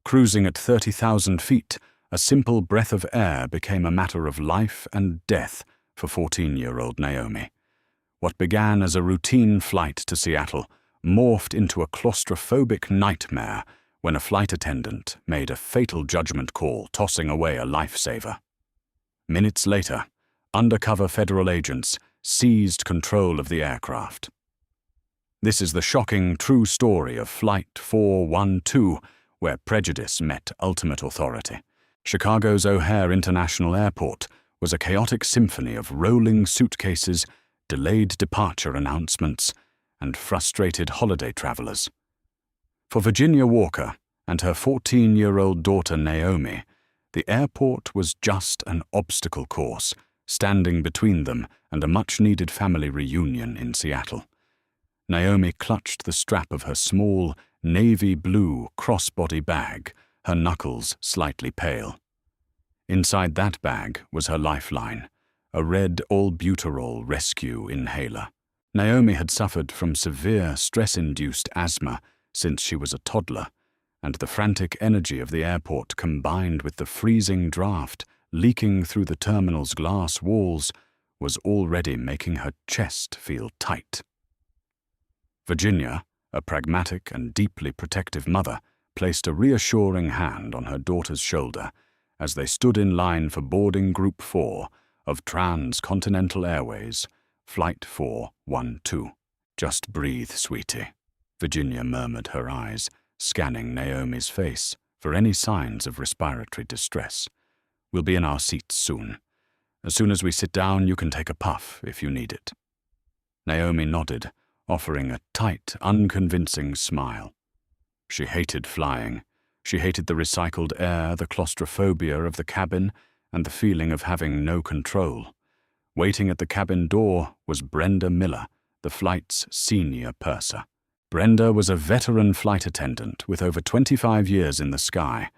Cruising at 30,000 feet, a simple breath of air became a matter of life and death for 14-year-old Naomi. What began as a routine flight to Seattle morphed into a claustrophobic nightmare when a flight attendant made a fatal judgment call, tossing away a lifesaver. Minutes later, undercover federal agents seized control of the aircraft. This is the shocking true story of Flight 412, where prejudice met ultimate authority. Chicago's O'Hare International Airport was a chaotic symphony of rolling suitcases, delayed departure announcements, and frustrated holiday travelers. For Virginia Walker and her 14-year-old daughter Naomi, the airport was just an obstacle course, standing between them and a much-needed family reunion in Seattle. Naomi clutched the strap of her small, navy blue crossbody bag, her knuckles slightly pale. Inside that bag was her lifeline, a red albuterol rescue inhaler. Naomi had suffered from severe stress-induced asthma since she was a toddler, and the frantic energy of the airport combined with the freezing draft leaking through the terminal's glass walls was already making her chest feel tight. Virginia, a pragmatic and deeply protective mother, placed a reassuring hand on her daughter's shoulder as they stood in line for boarding Group 4 of Transcontinental Airways, Flight 412. "Just breathe, sweetie," Virginia murmured, her eyes scanning Naomi's face for any signs of respiratory distress. "We'll be in our seats soon. As soon as we sit down, you can take a puff if you need it." Naomi nodded, offering a tight, unconvincing smile. She hated flying. She hated the recycled air, the claustrophobia of the cabin, and the feeling of having no control. Waiting at the cabin door was Brenda Miller, the flight's senior purser. Brenda was a veteran flight attendant with over 25 years in the sky,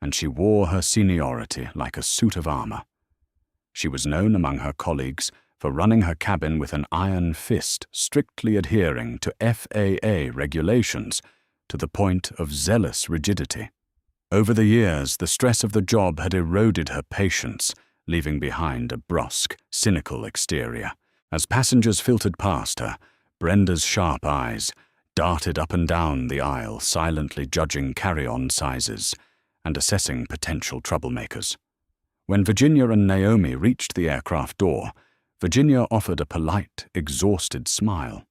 and she wore her seniority like a suit of armor. She was known among her colleagues for running her cabin with an iron fist, strictly adhering to FAA regulations to the point of zealous rigidity. Over the years, the stress of the job had eroded her patience, leaving behind a brusque, cynical exterior. As passengers filtered past her, Brenda's sharp eyes darted up and down the aisle, silently judging carry-on sizes and assessing potential troublemakers. When Virginia and Naomi reached the aircraft door, Virginia offered a polite, exhausted smile.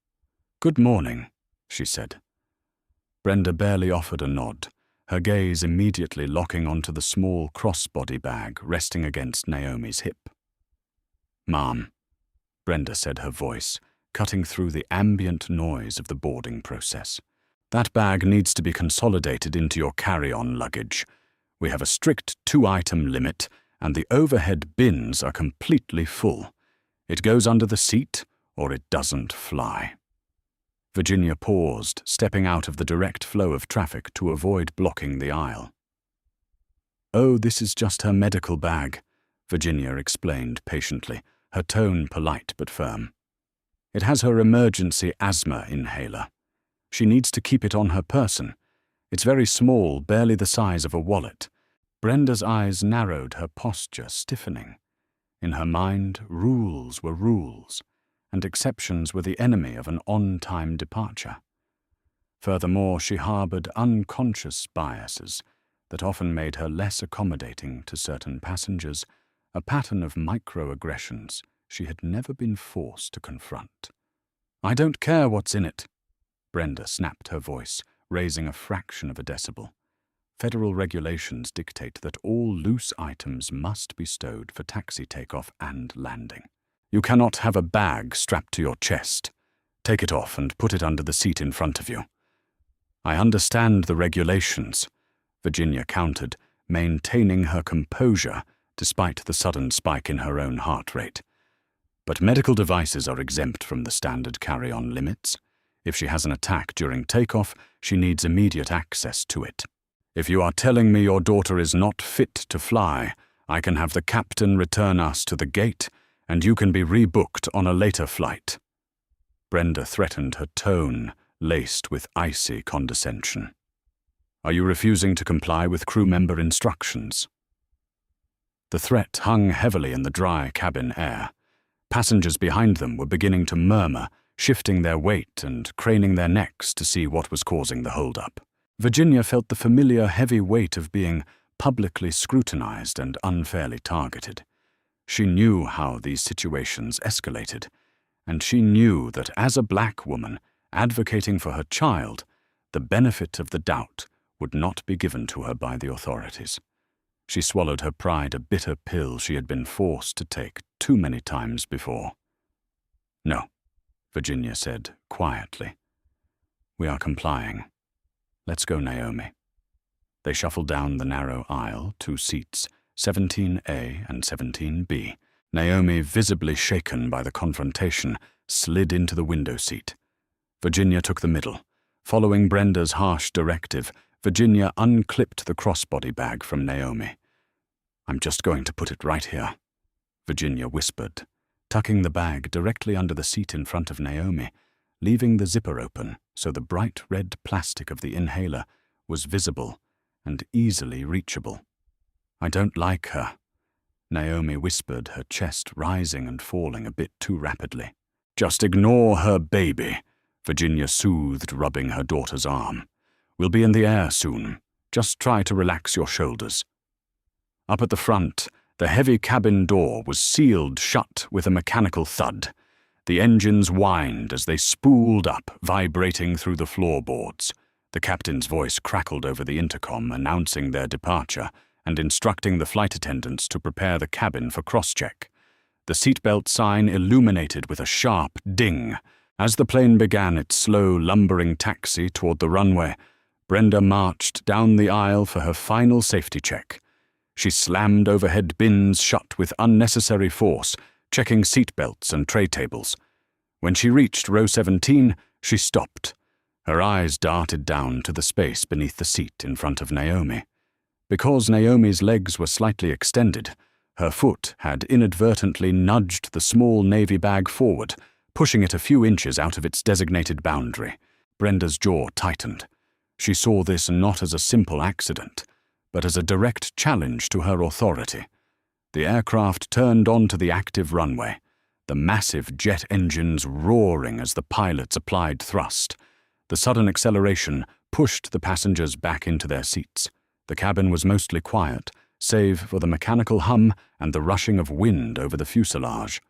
"Good morning," she said. Brenda barely offered a nod, her gaze immediately locking onto the small crossbody bag resting against Naomi's hip. "Ma'am," Brenda said, her voice cutting through the ambient noise of the boarding process. "That bag needs to be consolidated into your carry-on luggage. We have a strict 2-item limit, and the overhead bins are completely full. It goes under the seat, or it doesn't fly." Virginia paused, stepping out of the direct flow of traffic to avoid blocking the aisle. "Oh, this is just her medical bag," Virginia explained patiently, her tone polite but firm. "It has her emergency asthma inhaler. She needs to keep it on her person. It's very small, barely the size of a wallet." Brenda's eyes narrowed, her posture stiffening. In her mind, rules were rules, and exceptions were the enemy of an on-time departure. Furthermore, she harbored unconscious biases that often made her less accommodating to certain passengers, a pattern of microaggressions she had never been forced to confront. "I don't care what's in it," Brenda snapped, her voice raising a fraction of a decibel. Federal regulations dictate that all loose items must be stowed for taxi takeoff and landing. You cannot have a bag strapped to your chest. Take it off and put it under the seat in front of you. "I understand the regulations," Virginia countered, maintaining her composure despite the sudden spike in her own heart rate. "But medical devices are exempt from the standard carry-on limits. If she has an attack during takeoff, she needs immediate access to it. If you are telling me your daughter is not fit to fly, I can have the captain return us to the gate, and you can be rebooked on a later flight." Brenda threatened, her tone laced with icy condescension. Are you refusing to comply with crew member instructions? The threat hung heavily in the dry cabin air. Passengers behind them were beginning to murmur, shifting their weight and craning their necks to see what was causing the hold-up. Virginia felt the familiar heavy weight of being publicly scrutinized and unfairly targeted. She knew how these situations escalated, and she knew that as a black woman advocating for her child, the benefit of the doubt would not be given to her by the authorities. She swallowed her pride, a bitter pill she had been forced to take too many times before. "No," Virginia said quietly. "We are complying. Let's go, Naomi." They shuffled down the narrow aisle, 2 seats, 17A and 17B. Naomi, visibly shaken by the confrontation, slid into the window seat. Virginia took the middle. Following Brenda's harsh directive, Virginia unclipped the crossbody bag from Naomi. "I'm just going to put it right here," Virginia whispered, tucking the bag directly under the seat in front of Naomi, leaving the zipper open so the bright red plastic of the inhaler was visible and easily reachable. "I don't like her," Naomi whispered, her chest rising and falling a bit too rapidly. "Just ignore her, baby," Virginia soothed, rubbing her daughter's arm. "We'll be in the air soon. Just try to relax your shoulders." Up at the front, the heavy cabin door was sealed shut with a mechanical thud. The engines whined as they spooled up, vibrating through the floorboards. The captain's voice crackled over the intercom, announcing their departure and instructing the flight attendants to prepare the cabin for cross-check. The seatbelt sign illuminated with a sharp ding. As the plane began its slow, lumbering taxi toward the runway, Brenda marched down the aisle for her final safety check. She slammed overhead bins shut with unnecessary force, checking seatbelts and tray tables. When she reached row 17, she stopped. Her eyes darted down to the space beneath the seat in front of Naomi. Because Naomi's legs were slightly extended, her foot had inadvertently nudged the small navy bag forward, pushing it a few inches out of its designated boundary. Brenda's jaw tightened. She saw this not as a simple accident, but as a direct challenge to her authority. The aircraft turned onto the active runway, the massive jet engines roaring as the pilots applied thrust. The sudden acceleration pushed the passengers back into their seats. The cabin was mostly quiet, save for the mechanical hum and the rushing of wind over the fuselage.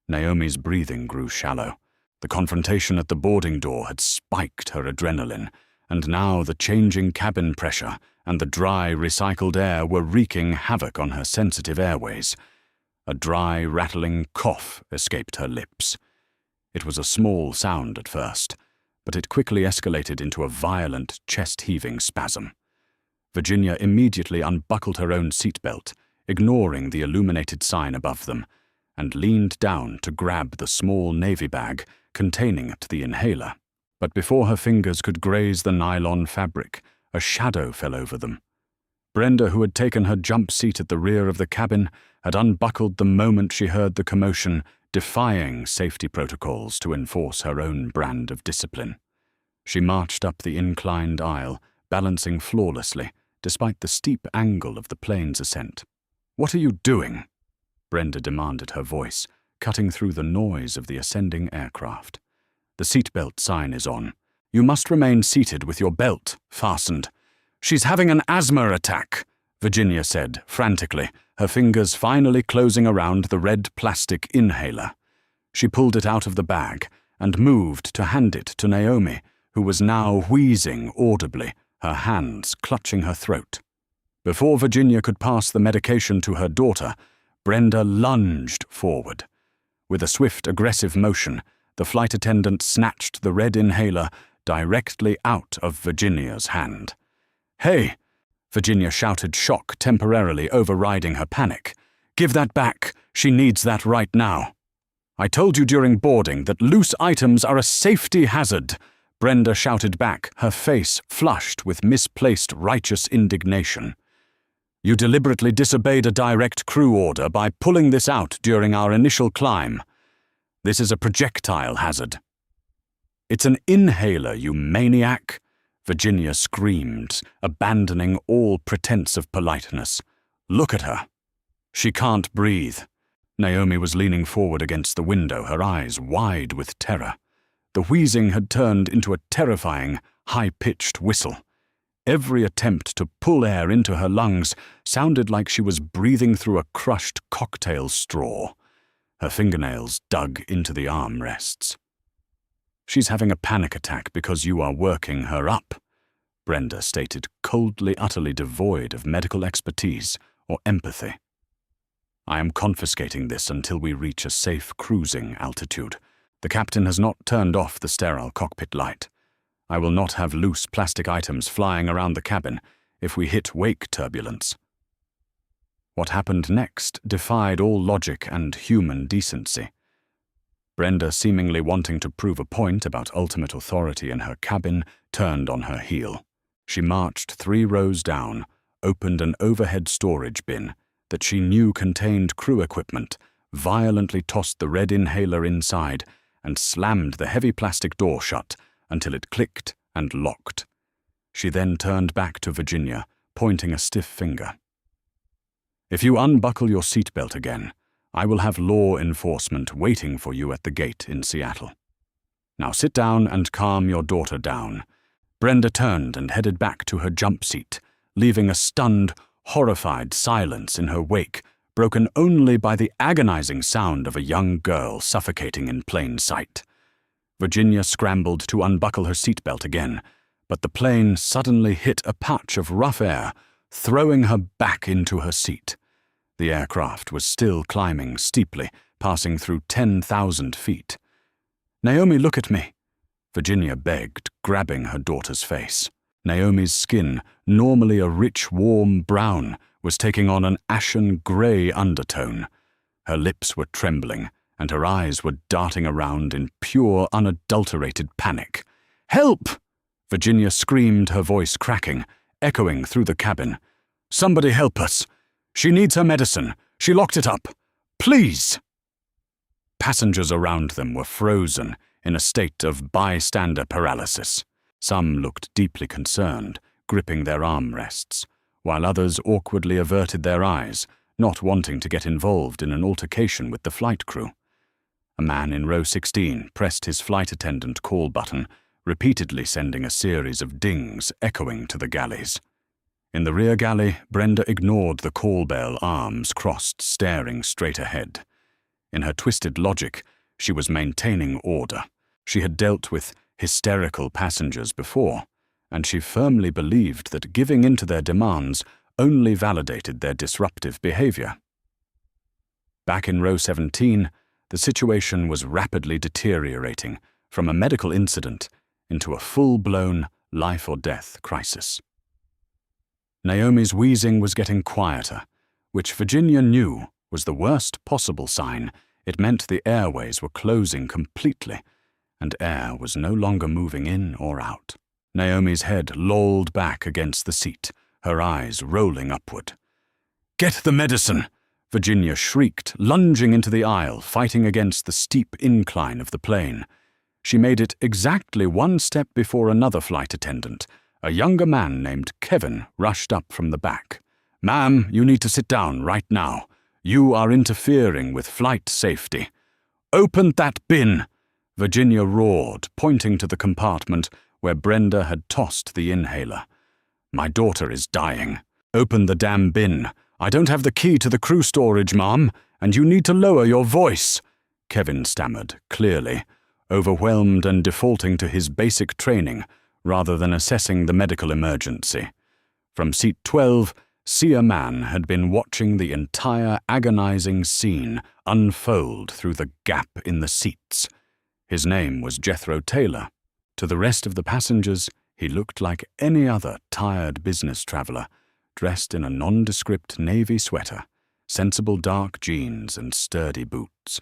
Naomi's breathing grew shallow. The confrontation at the boarding door had spiked her adrenaline, and now the changing cabin pressure and the dry, recycled air were wreaking havoc on her sensitive airways. A dry, rattling cough escaped her lips. It was a small sound at first, but it quickly escalated into a violent, chest-heaving spasm. Virginia immediately unbuckled her own seatbelt, ignoring the illuminated sign above them, and leaned down to grab the small navy bag containing the inhaler. But before her fingers could graze the nylon fabric, a shadow fell over them. Brenda, who had taken her jump seat at the rear of the cabin, had unbuckled the moment she heard the commotion, defying safety protocols to enforce her own brand of discipline. She marched up the inclined aisle, balancing flawlessly, despite the steep angle of the plane's ascent. "What are you doing?" Brenda demanded, her voice cutting through the noise of the ascending aircraft. "The seatbelt sign is on. You must remain seated with your belt fastened." "She's having an asthma attack," Virginia said, frantically, her fingers finally closing around the red plastic inhaler. She pulled it out of the bag and moved to hand it to Naomi, who was now wheezing audibly, her hands clutching her throat. Before Virginia could pass the medication to her daughter, Brenda lunged forward. With a swift, aggressive motion, the flight attendant snatched the red inhaler directly out of Virginia's hand. "Hey!" Virginia shouted, shock temporarily overriding her panic. "Give that back. She needs that right now." "I told you during boarding that loose items are a safety hazard," Brenda shouted back, her face flushed with misplaced righteous indignation. "You deliberately disobeyed a direct crew order by pulling this out during our initial climb. This is a projectile hazard." "It's an inhaler, you maniac," Virginia screamed, abandoning all pretense of politeness. "Look at her. She can't breathe." Naomi was leaning forward against the window, her eyes wide with terror. The wheezing had turned into a terrifying, high-pitched whistle. Every attempt to pull air into her lungs sounded like she was breathing through a crushed cocktail straw. Her fingernails dug into the armrests. "She's having a panic attack because you are working her up," Brenda stated, coldly, utterly devoid of medical expertise or empathy. "I am confiscating this until we reach a safe cruising altitude. The captain has not turned off the sterile cockpit light. I will not have loose plastic items flying around the cabin if we hit wake turbulence." What happened next defied all logic and human decency. Brenda, seemingly wanting to prove a point about ultimate authority in her cabin, turned on her heel. She marched 3 rows down, opened an overhead storage bin that she knew contained crew equipment, violently tossed the red inhaler inside, and slammed the heavy plastic door shut until it clicked and locked. She then turned back to Virginia, pointing a stiff finger. "If you unbuckle your seatbelt again, I will have law enforcement waiting for you at the gate in Seattle. Now sit down and calm your daughter down." Brenda turned and headed back to her jump seat, leaving a stunned, horrified silence in her wake, broken only by the agonizing sound of a young girl suffocating in plain sight. Virginia scrambled to unbuckle her seatbelt again, but the plane suddenly hit a patch of rough air, throwing her back into her seat. The aircraft was still climbing steeply, passing through 10,000 feet. "Naomi, look at me," Virginia begged, grabbing her daughter's face. Naomi's skin, normally a rich, warm brown, was taking on an ashen grey undertone. Her lips were trembling, and her eyes were darting around in pure, unadulterated panic. "Help!" Virginia screamed, her voice cracking, echoing through the cabin. "Somebody help us! She needs her medicine. She locked it up. Please!" Passengers around them were frozen in a state of bystander paralysis. Some looked deeply concerned, gripping their armrests, while others awkwardly averted their eyes, not wanting to get involved in an altercation with the flight crew. A man in row 16 pressed his flight attendant call button, repeatedly sending a series of dings echoing to the galleys. In the rear galley, Brenda ignored the call bell, arms crossed, staring straight ahead. In her twisted logic, she was maintaining order. She had dealt with hysterical passengers before, and she firmly believed that giving in to their demands only validated their disruptive behavior. Back in row 17, the situation was rapidly deteriorating from a medical incident into a full-blown life-or-death crisis. Naomi's wheezing was getting quieter, which Virginia knew was the worst possible sign. It meant the airways were closing completely, and air was no longer moving in or out. Naomi's head lolled back against the seat, her eyes rolling upward. "Get the medicine!" Virginia shrieked, lunging into the aisle, fighting against the steep incline of the plane. She made it exactly 1 step before another flight attendant, a younger man named Kevin, rushed up from the back. "Ma'am, you need to sit down right now. You are interfering with flight safety." "Open that bin!" Virginia roared, pointing to the compartment where Brenda had tossed the inhaler. "My daughter is dying. Open the damn bin. I don't have the key to the crew storage, ma'am, and you need to lower your voice," Kevin stammered, clearly, overwhelmed and defaulting to his basic training rather than assessing the medical emergency. From seat 12, Sia Man had been watching the entire agonizing scene unfold through the gap in the seats. His name was Jethro Taylor. To the rest of the passengers, he looked like any other tired business traveler, dressed in a nondescript navy sweater, sensible dark jeans, and sturdy boots.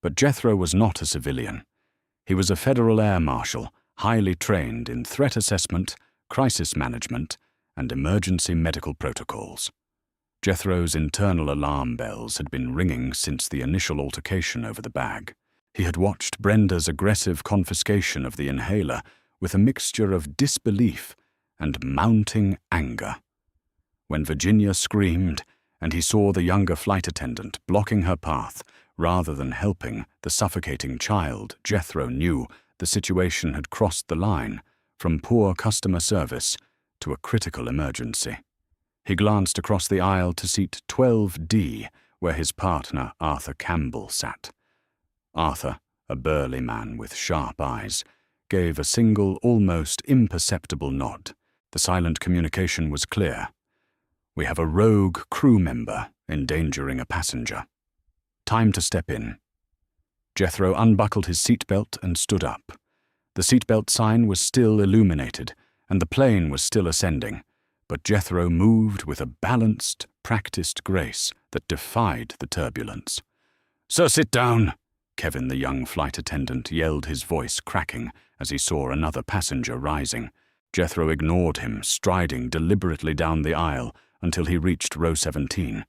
But Jethro was not a civilian. He was a Federal Air Marshal, highly trained in threat assessment, crisis management, and emergency medical protocols. Jethro's internal alarm bells had been ringing since the initial altercation over the bag. He had watched Brenda's aggressive confiscation of the inhaler with a mixture of disbelief and mounting anger. When Virginia screamed, and he saw the younger flight attendant blocking her path rather than helping the suffocating child, Jethro knew the situation had crossed the line from poor customer service to a critical emergency. He glanced across the aisle to seat 12D, where his partner, Arthur Campbell, sat. Arthur, a burly man with sharp eyes, gave a single, almost imperceptible nod. The silent communication was clear. "We have a rogue crew member endangering a passenger. Time to step in." Jethro unbuckled his seatbelt and stood up. The seatbelt sign was still illuminated, and the plane was still ascending, but Jethro moved with a balanced, practiced grace that defied the turbulence. "Sir, sit down," Kevin, the young flight attendant, yelled, his voice cracking as he saw another passenger rising. Jethro ignored him, striding deliberately down the aisle until he reached row 17.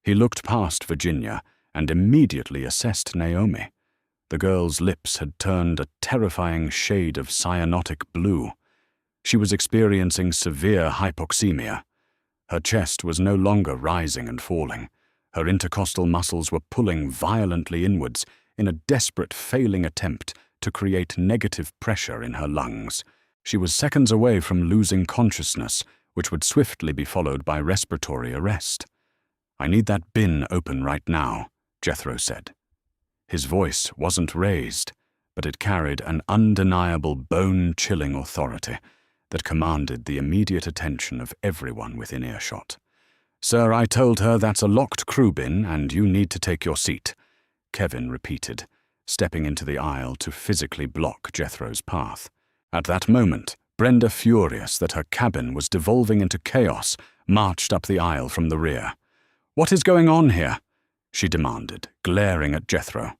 He looked past Virginia and immediately assessed Naomi. The girl's lips had turned a terrifying shade of cyanotic blue. She was experiencing severe hypoxemia. Her chest was no longer rising and falling. Her intercostal muscles were pulling violently inwards in a desperate, failing attempt to create negative pressure in her lungs. She was seconds away from losing consciousness, which would swiftly be followed by respiratory arrest. "I need that bin open right now," Jethro said. His voice wasn't raised, but it carried an undeniable bone-chilling authority that commanded the immediate attention of everyone within earshot. "Sir, I told her that's a locked crew bin and you need to take your seat," Kevin repeated, stepping into the aisle to physically block Jethro's path. At that moment, Brenda, furious that her cabin was devolving into chaos, marched up the aisle from the rear. "What is going on here?" she demanded, glaring at Jethro.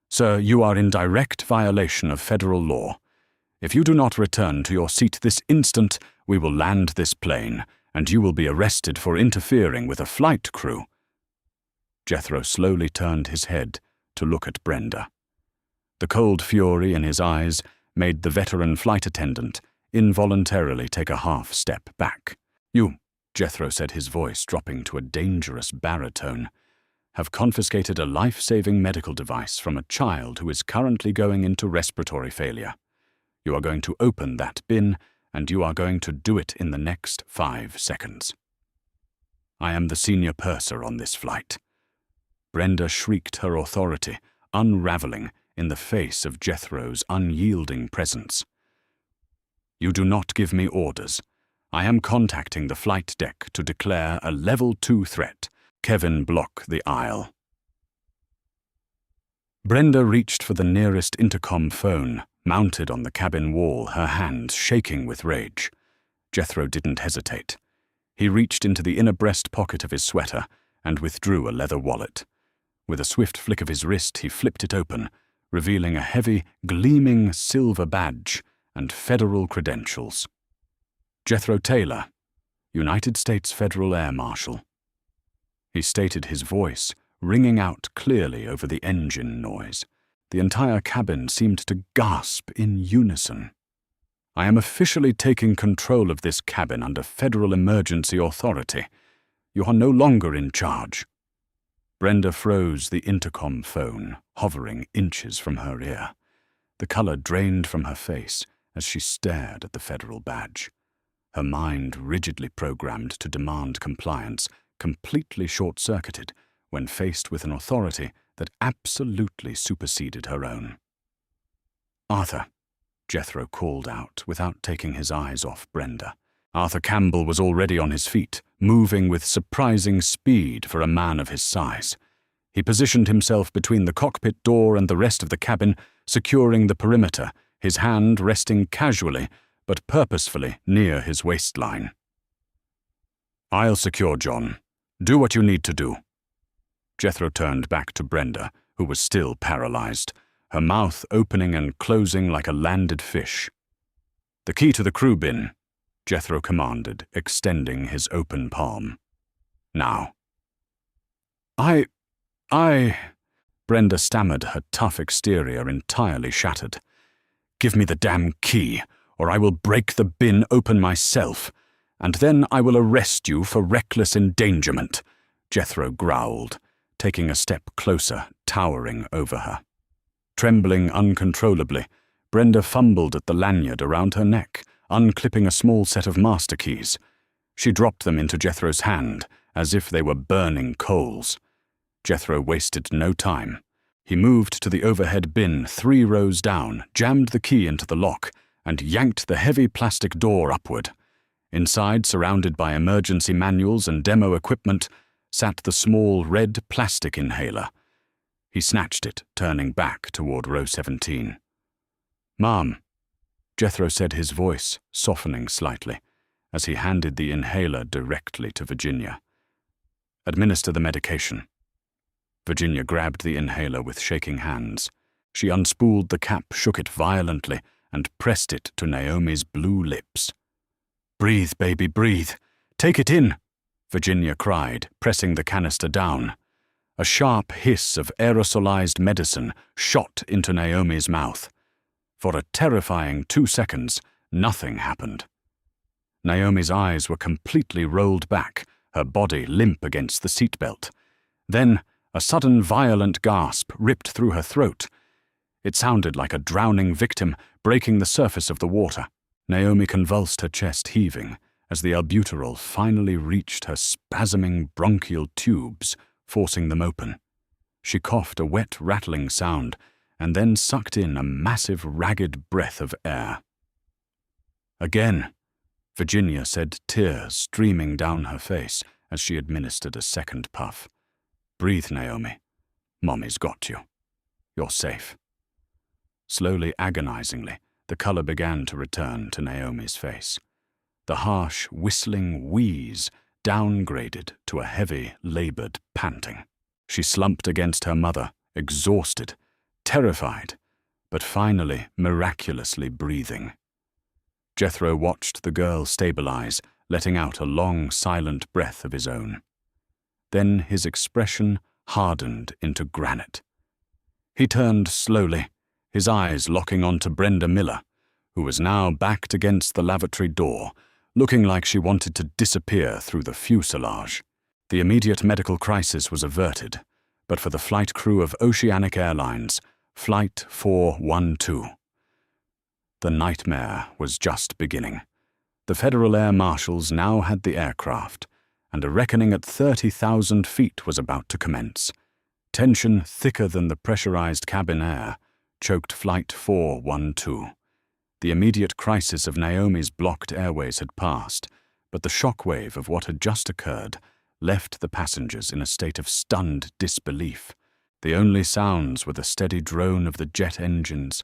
"Sir, you are in direct violation of federal law. If you do not return to your seat this instant, we will land this plane, and you will be arrested for interfering with a flight crew." Jethro slowly turned his head to look at Brenda. The cold fury in his eyes made the veteran flight attendant involuntarily take a half step back. "You," Jethro said, his voice dropping to a dangerous baritone, "have confiscated a life-saving medical device from a child who is currently going into respiratory failure. You are going to open that bin, and you are going to do it in the next 5 seconds. I am the senior purser on this flight." Brenda shrieked her authority, unraveling in the face of Jethro's unyielding presence. "You do not give me orders. I am contacting the flight deck to declare a level 2 threat." Kevin blocked the aisle. Brenda reached for the nearest intercom phone, mounted on the cabin wall, her hands shaking with rage. Jethro didn't hesitate. He reached into the inner breast pocket of his sweater and withdrew a leather wallet. With a swift flick of his wrist, he flipped it open, revealing a heavy, gleaming silver badge and federal credentials. "Jethro Taylor, United States Federal Air Marshal." He stated, his voice ringing out clearly over the engine noise. The entire cabin seemed to gasp in unison. "I am officially taking control of this cabin under federal emergency authority. You are no longer in charge." Brenda froze the intercom phone, hovering inches from her ear. The color drained from her face as she stared at the federal badge. Her mind, rigidly programmed to demand compliance, completely short-circuited when faced with an authority that absolutely superseded her own. "Arthur," Jethro called out without taking his eyes off Brenda. Arthur Campbell was already on his feet, moving with surprising speed for a man of his size. He positioned himself between the cockpit door and the rest of the cabin, securing the perimeter, his hand resting casually but purposefully near his waistline. "I'll secure John. Do what you need to do." Jethro turned back to Brenda, who was still paralyzed, her mouth opening and closing like a landed fish. "The key to the crew bin," Jethro commanded, extending his open palm. "Now." I... Brenda stammered, her tough exterior entirely shattered. Give me the damn key, or I will break the bin open myself, and then I will arrest you for reckless endangerment," Jethro growled, taking a step closer, towering over her. Trembling uncontrollably, Brenda fumbled at the lanyard around her neck, unclipping a small set of master keys. She dropped them into Jethro's hand, as if they were burning coals. Jethro wasted no time. He moved to the overhead bin 3 rows down, jammed the key into the lock, and yanked the heavy plastic door upward. Inside, surrounded by emergency manuals and demo equipment, sat the small red plastic inhaler. He snatched it, turning back toward row 17. "Mom," Jethro said, his voice softening slightly, as he handed the inhaler directly to Virginia. "Administer the medication." Virginia grabbed the inhaler with shaking hands. She unspooled the cap, shook it violently, and pressed it to Naomi's blue lips. "Breathe, baby, breathe. Take it in," Virginia cried, pressing the canister down. A sharp hiss of aerosolized medicine shot into Naomi's mouth. For a terrifying 2 seconds, nothing happened. Naomi's eyes were completely rolled back, her body limp against the seatbelt. Then, a sudden violent gasp ripped through her throat. It sounded like a drowning victim breaking the surface of the water. Naomi convulsed, her chest heaving, as the albuterol finally reached her spasming bronchial tubes, forcing them open. She coughed a wet, rattling sound, and then sucked in a massive, ragged breath of air. "Again," Virginia said, tears streaming down her face as she administered a second puff. "Breathe, Naomi. Mommy's got you. You're safe." Slowly, agonizingly, the color began to return to Naomi's face. The harsh, whistling wheeze downgraded to a heavy, labored panting. She slumped against her mother, exhausted, terrified, but finally miraculously breathing. Jethro watched the girl stabilize, letting out a long, silent breath of his own. Then his expression hardened into granite. He turned slowly, his eyes locking onto Brenda Miller, who was now backed against the lavatory door, looking like she wanted to disappear through the fuselage. The immediate medical crisis was averted, but for the flight crew of Oceanic Airlines, Flight 412. The nightmare was just beginning. The Federal Air Marshals now had the aircraft, and a reckoning at 30,000 feet was about to commence. Tension thicker than the pressurized cabin air choked Flight 412. The immediate crisis of Naomi's blocked airways had passed, but the shockwave of what had just occurred left the passengers in a state of stunned disbelief. The only sounds were the steady drone of the jet engines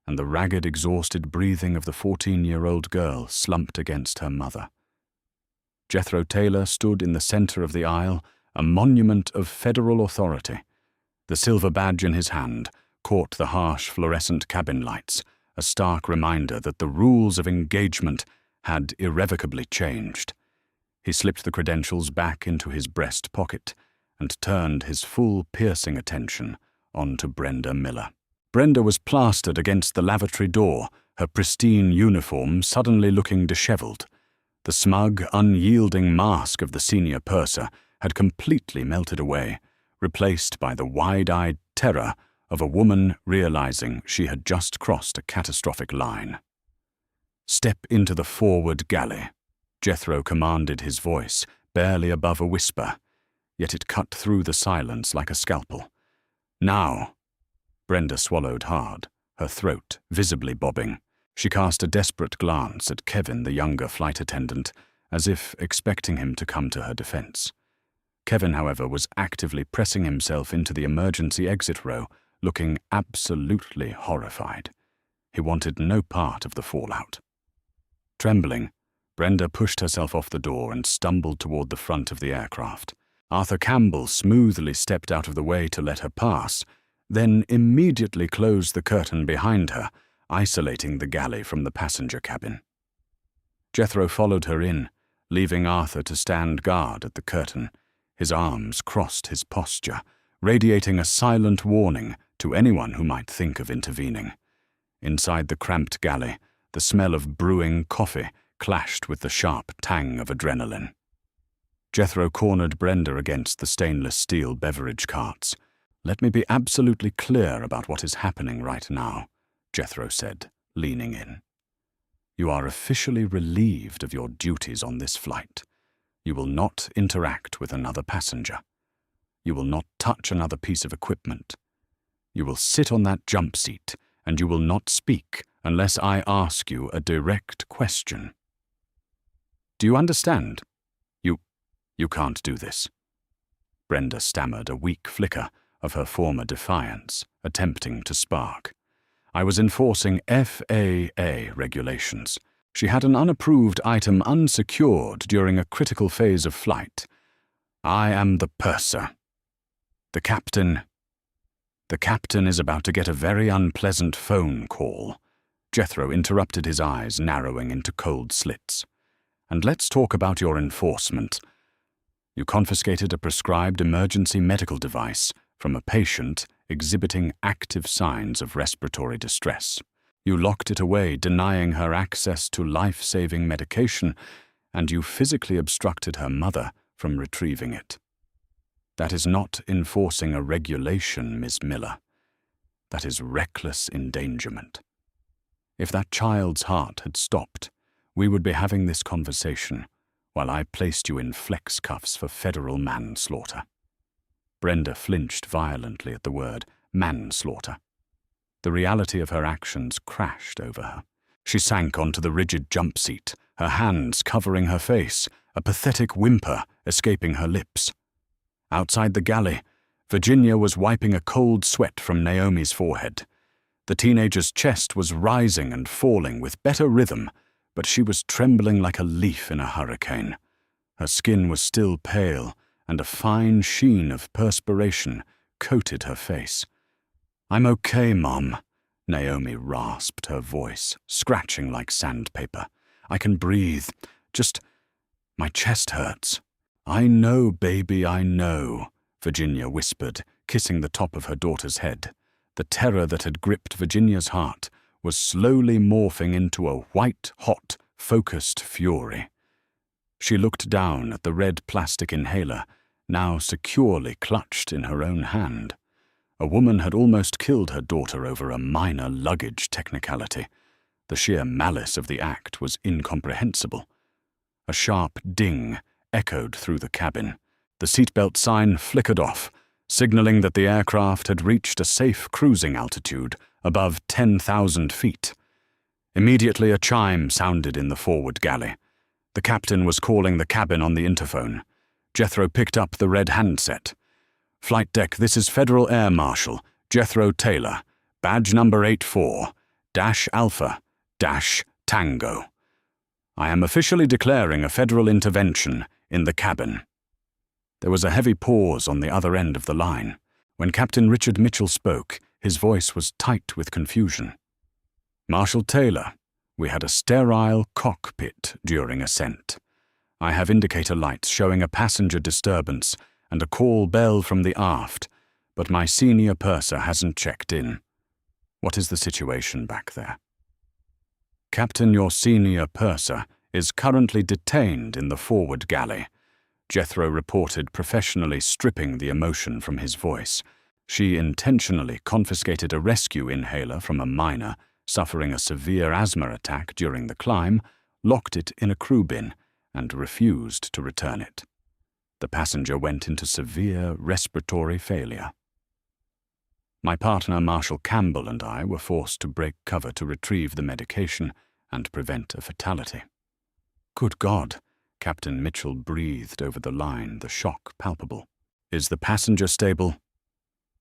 and the ragged, exhausted breathing of the 14-year-old girl slumped against her mother. Jethro Taylor stood in the center of the aisle, a monument of federal authority. The silver badge in his hand caught the harsh fluorescent cabin lights, a stark reminder that the rules of engagement had irrevocably changed. He slipped the credentials back into his breast pocket and turned his full, piercing attention onto Brenda Miller. Brenda was plastered against the lavatory door, her pristine uniform suddenly looking disheveled. The smug, unyielding mask of the senior purser had completely melted away, replaced by the wide-eyed terror of a woman realizing she had just crossed a catastrophic line. "Step into the forward galley," Jethro commanded, his voice barely above a whisper, yet it cut through the silence like a scalpel. "Now." Brenda swallowed hard, her throat visibly bobbing. She cast a desperate glance at Kevin, the younger flight attendant, as if expecting him to come to her defense. Kevin, however, was actively pressing himself into the emergency exit row, looking absolutely horrified. He wanted no part of the fallout. Trembling, Brenda pushed herself off the door and stumbled toward the front of the aircraft. Arthur Campbell smoothly stepped out of the way to let her pass, then immediately closed the curtain behind her, isolating the galley from the passenger cabin. Jethro followed her in, leaving Arthur to stand guard at the curtain. His arms crossed his posture, radiating a silent warning to anyone who might think of intervening. Inside the cramped galley, the smell of brewing coffee clashed with the sharp tang of adrenaline. Jethro cornered Brenda against the stainless steel beverage carts. "Let me be absolutely clear about what is happening right now," Jethro said, leaning in. "You are officially relieved of your duties on this flight. You will not interact with another passenger. You will not touch another piece of equipment. You will sit on that jump seat, and you will not speak unless I ask you a direct question. Do you understand? You can't do this." Brenda stammered a weak flicker of her former defiance, attempting to spark. "I was enforcing FAA regulations. She had an unapproved item unsecured during a critical phase of flight. I am the purser. The captain is about to get a very unpleasant phone call." Jethro interrupted, his eyes narrowing into cold slits. "And let's talk about your enforcement. You confiscated a prescribed emergency medical device from a patient exhibiting active signs of respiratory distress. You locked it away, denying her access to life-saving medication, and you physically obstructed her mother from retrieving it. That is not enforcing a regulation, Ms. Miller. That is reckless endangerment. If that child's heart had stopped, we would be having this conversation while I placed you in flex cuffs for federal manslaughter." Brenda flinched violently at the word manslaughter. The reality of her actions crashed over her. She sank onto the rigid jump seat, her hands covering her face, a pathetic whimper escaping her lips. Outside the galley, Virginia was wiping a cold sweat from Naomi's forehead. The teenager's chest was rising and falling with better rhythm, but she was trembling like a leaf in a hurricane. Her skin was still pale, and a fine sheen of perspiration coated her face. "I'm okay, Mom," Naomi rasped, her voice scratching like sandpaper. "I can breathe. Just, my chest hurts." "I know, baby, I know," Virginia whispered, kissing the top of her daughter's head. The terror that had gripped Virginia's heart was slowly morphing into a white-hot, focused fury. She looked down at the red plastic inhaler, now securely clutched in her own hand. A woman had almost killed her daughter over a minor luggage technicality. The sheer malice of the act was incomprehensible. A sharp ding echoed through the cabin. The seatbelt sign flickered off, signaling that the aircraft had reached a safe cruising altitude above 10,000 feet. Immediately a chime sounded in the forward galley. The captain was calling the cabin on the interphone. Jethro picked up the red handset. "Flight deck, this is Federal Air Marshal, Jethro Taylor, badge number 84, -Alpha, -Tango. I am officially declaring a federal intervention in the cabin." There was a heavy pause on the other end of the line. When Captain Richard Mitchell spoke, his voice was tight with confusion. "Marshal Taylor, we had a sterile cockpit during ascent. I have indicator lights showing a passenger disturbance and a call bell from the aft, but my senior purser hasn't checked in. What is the situation back there?" "Captain, your senior purser is currently detained in the forward galley," Jethro reported, professionally stripping the emotion from his voice. She intentionally confiscated a rescue inhaler from a miner suffering a severe asthma attack during the climb, locked it in a crew bin, and refused to return it. The passenger went into severe respiratory failure. My partner, Marshal Campbell, and I were forced to break cover to retrieve the medication and prevent a fatality. "Good God," Captain Mitchell breathed over the line, the shock palpable. "Is the passenger stable?"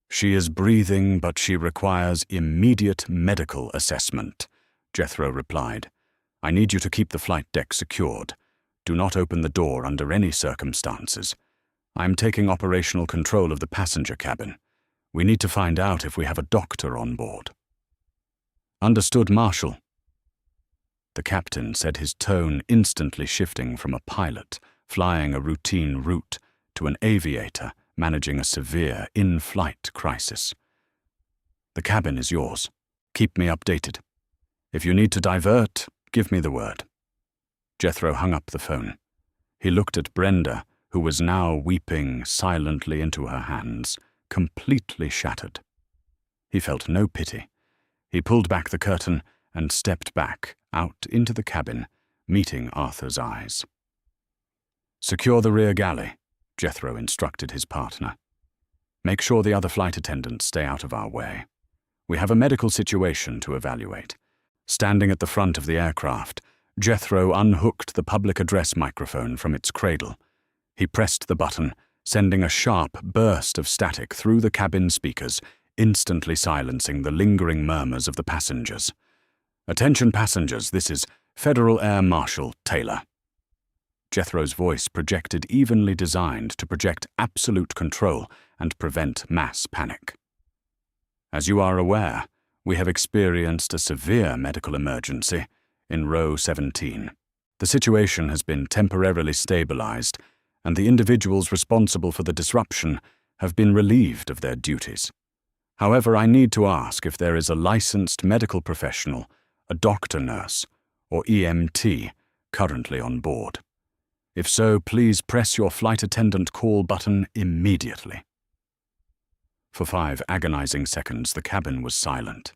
"She is breathing, but she requires immediate medical assessment," Jethro replied. "I need you to keep the flight deck secured. Do not open the door under any circumstances. I am taking operational control of the passenger cabin. We need to find out if we have a doctor on board." "Understood, Marshal." The captain said, his tone instantly shifting from a pilot flying a routine route to an aviator managing a severe in-flight crisis. "The cabin is yours. Keep me updated." If you need to divert, give me the word." Jethro hung up the phone. He looked at Brenda, who was now weeping silently into her hands, completely shattered. He felt no pity. He pulled back the curtain and stepped back, out into the cabin, meeting Arthur's eyes. "Secure the rear galley," Jethro instructed his partner. "Make sure the other flight attendants stay out of our way. We have a medical situation to evaluate." Standing at the front of the aircraft, Jethro unhooked the public address microphone from its cradle. He pressed the button, sending a sharp burst of static through the cabin speakers, instantly silencing the lingering murmurs of the passengers. "Attention passengers, this is Federal Air Marshal Taylor." Jethro's voice projected evenly designed to project absolute control and prevent mass panic. "As you are aware, we have experienced a severe medical emergency in row 17. The situation has been temporarily stabilized, and the individuals responsible for the disruption have been relieved of their duties. However, I need to ask if there is a licensed medical professional, a doctor, nurse, or EMT currently on board. If so, please press your flight attendant call button immediately." For 5 agonizing seconds, the cabin was silent.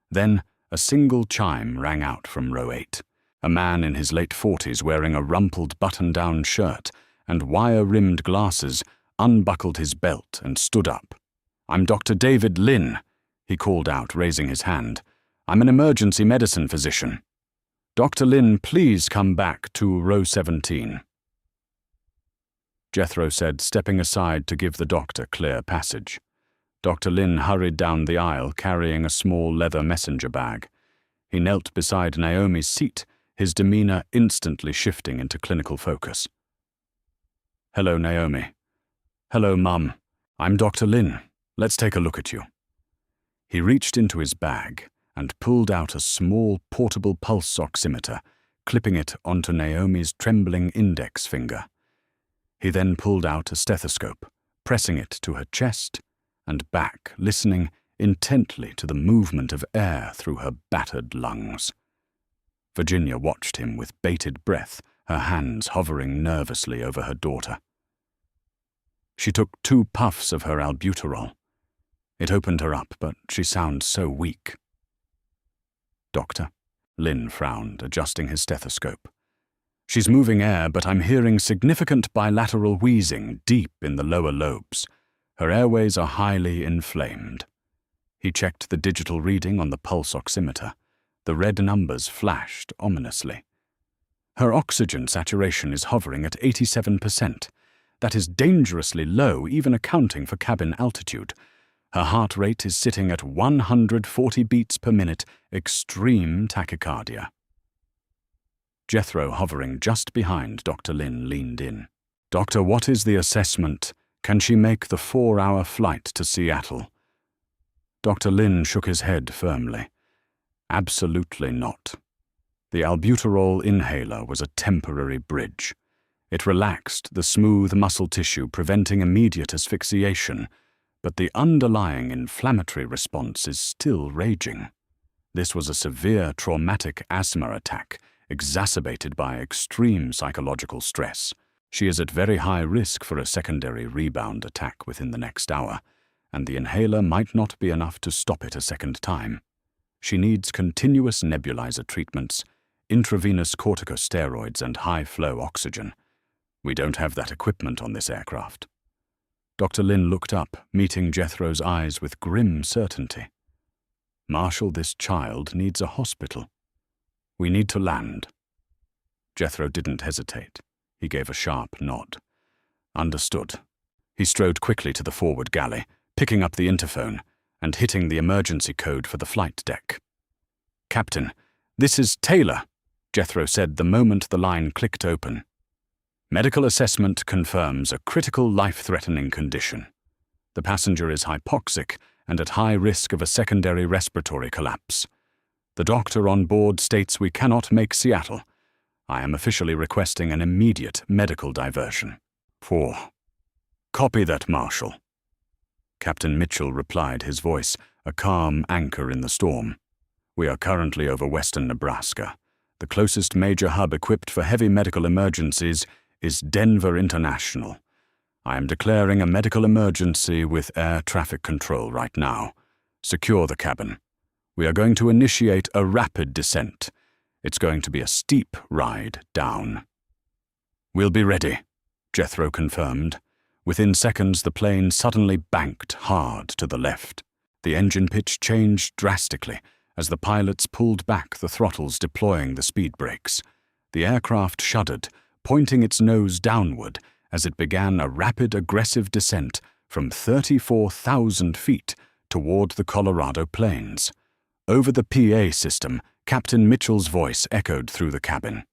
Then, a single chime rang out from row 8. A man in his late 40s wearing a rumpled button-down shirt and wire-rimmed glasses unbuckled his belt and stood up. "I'm Dr. David Lynn," he called out, raising his hand. "I'm an emergency medicine physician. Dr. Lynn, please come back to row 17. Jethro said, stepping aside to give the doctor clear passage. Dr. Lynn hurried down the aisle, carrying a small leather messenger bag. He knelt beside Naomi's seat, his demeanor instantly shifting into clinical focus. "Hello, Naomi." "Hello, Mum. I'm Dr. Lynn. Let's take a look at you." He reached into his bag and pulled out a small portable pulse oximeter, clipping it onto Naomi's trembling index finger. He then pulled out a stethoscope, pressing it to her chest and back, listening intently to the movement of air through her battered lungs. Virginia watched him with bated breath, her hands hovering nervously over her daughter. She took 2 puffs of her albuterol. It opened her up, but she sounded so weak. "Doctor?" Lynn frowned, adjusting his stethoscope. "She's moving air, but I'm hearing significant bilateral wheezing deep in the lower lobes. Her airways are highly inflamed." He checked the digital reading on the pulse oximeter. The red numbers flashed ominously. "Her oxygen saturation is hovering at 87%. That is dangerously low, even accounting for cabin altitude. Her heart rate is sitting at 140 beats per minute, extreme tachycardia." Jethro, hovering just behind Dr. Lynn, leaned in. "Doctor, what is the assessment? Can she make the 4-hour flight to Seattle?" Dr. Lynn shook his head firmly. "Absolutely not. The albuterol inhaler was a temporary bridge. It relaxed the smooth muscle tissue, preventing immediate asphyxiation, but the underlying inflammatory response is still raging. This was a severe traumatic asthma attack, exacerbated by extreme psychological stress. She is at very high risk for a secondary rebound attack within the next hour, and the inhaler might not be enough to stop it a second time. She needs continuous nebulizer treatments, intravenous corticosteroids, and high-flow oxygen. We don't have that equipment on this aircraft." Dr. Lynn looked up, meeting Jethro's eyes with grim certainty. "Marshal, this child needs a hospital. We need to land." Jethro didn't hesitate. He gave a sharp nod. "Understood." He strode quickly to the forward galley, picking up the interphone and hitting the emergency code for the flight deck. "Captain, this is Taylor," Jethro said the moment the line clicked open. "Medical assessment confirms a critical life-threatening condition. The passenger is hypoxic and at high risk of a secondary respiratory collapse. The doctor on board states we cannot make Seattle. I am officially requesting an immediate medical diversion." 4. "Copy that, Marshal." Captain Mitchell replied, his voice a calm anchor in the storm. We are currently over western Nebraska. The closest major hub equipped for heavy medical emergencies is Denver International. I am declaring a medical emergency with air traffic control right now. Secure the cabin. We are going to initiate a rapid descent. It's going to be a steep ride down. We'll be ready, Jethro confirmed. Within seconds, the plane suddenly banked hard to the left. The engine pitch changed drastically as the pilots pulled back the throttles, deploying the speed brakes. The aircraft shuddered, pointing its nose downward as it began a rapid, aggressive descent from 34,000 feet toward the Colorado Plains. Over the PA system, Captain Mitchell's voice echoed through the cabin.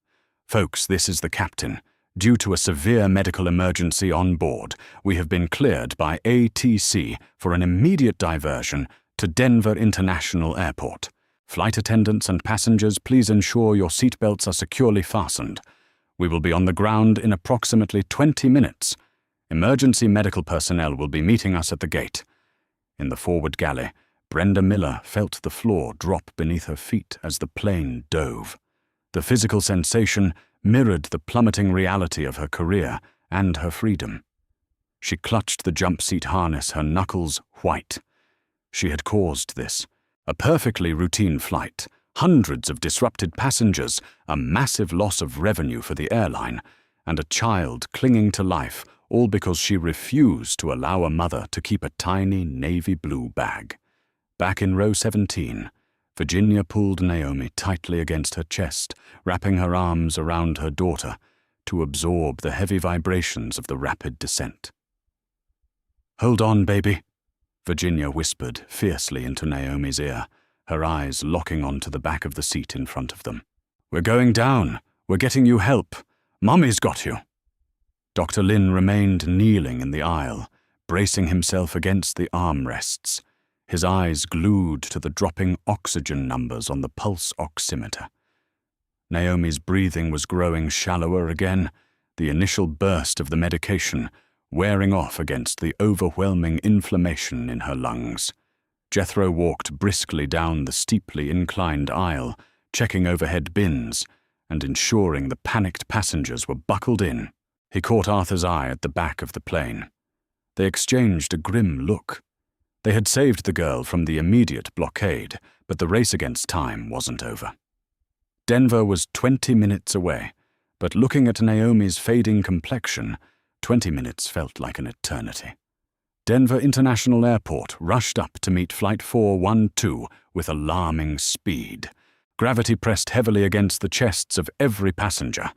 "Folks, this is the captain. Due to a severe medical emergency on board, we have been cleared by ATC for an immediate diversion to Denver International Airport. Flight attendants and passengers, please ensure your seatbelts are securely fastened. We will be on the ground in approximately 20 minutes. Emergency medical personnel will be meeting us at the gate." In the forward galley, Brenda Miller felt the floor drop beneath her feet as the plane dove. The physical sensation mirrored the plummeting reality of her career and her freedom. She clutched the jump seat harness, her knuckles white. She had caused this. A perfectly routine flight, hundreds of disrupted passengers, a massive loss of revenue for the airline, and a child clinging to life, all because she refused to allow a mother to keep a tiny navy blue bag. Back in row 17, Virginia pulled Naomi tightly against her chest, wrapping her arms around her daughter to absorb the heavy vibrations of the rapid descent. "Hold on, baby," Virginia whispered fiercely into Naomi's ear, her eyes locking onto the back of the seat in front of them. "We're going down. We're getting you help. Mommy's got you." Dr. Lin remained kneeling in the aisle, bracing himself against the armrests, his eyes glued to the dropping oxygen numbers on the pulse oximeter. Naomi's breathing was growing shallower again, the initial burst of the medication wearing off against the overwhelming inflammation in her lungs. Jethro walked briskly down the steeply inclined aisle, checking overhead bins and ensuring the panicked passengers were buckled in. He caught Arthur's eye at the back of the plane. They exchanged a grim look. They had saved the girl from the immediate blockade, but the race against time wasn't over. Denver was 20 minutes away, but looking at Naomi's fading complexion, 20 minutes felt like an eternity. Denver International Airport rushed up to meet Flight 412 with alarming speed. Gravity pressed heavily against the chests of every passenger,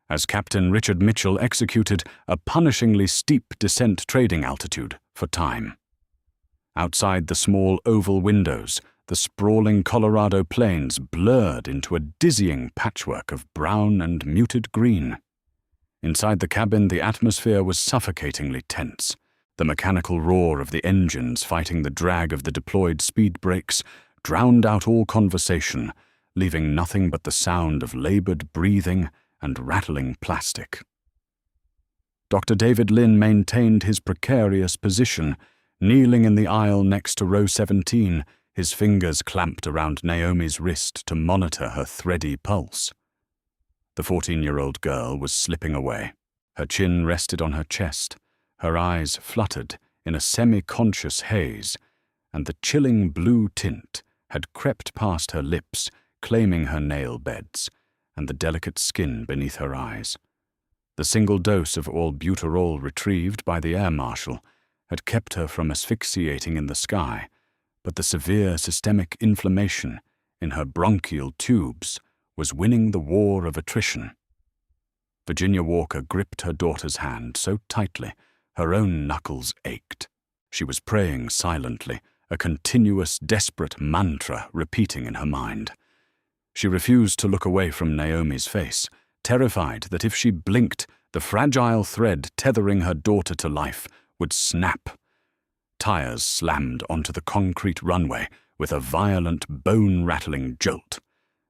as Captain Richard Mitchell executed a punishingly steep descent trading altitude for time. Outside the small oval windows, the sprawling Colorado Plains blurred into a dizzying patchwork of brown and muted green. Inside the cabin, the atmosphere was suffocatingly tense. The mechanical roar of the engines fighting the drag of the deployed speed brakes drowned out all conversation, leaving nothing but the sound of labored breathing and rattling plastic. Dr. David Lin maintained his precarious position, kneeling in the aisle next to row 17, his fingers clamped around Naomi's wrist to monitor her thready pulse. The 14-year-old girl was slipping away. Her chin rested on her chest, her eyes fluttered in a semi-conscious haze, and the chilling blue tint had crept past her lips, claiming her nail beds and the delicate skin beneath her eyes. The single dose of albuterol retrieved by the Air Marshal had kept her from asphyxiating in the sky, but the severe systemic inflammation in her bronchial tubes was winning the war of attrition. Virginia Walker gripped her daughter's hand so tightly her own knuckles ached. She was praying silently, a continuous, desperate mantra repeating in her mind. She refused to look away from Naomi's face, terrified that if she blinked, the fragile thread tethering her daughter to life would snap. Tires slammed onto the concrete runway with a violent, bone-rattling jolt.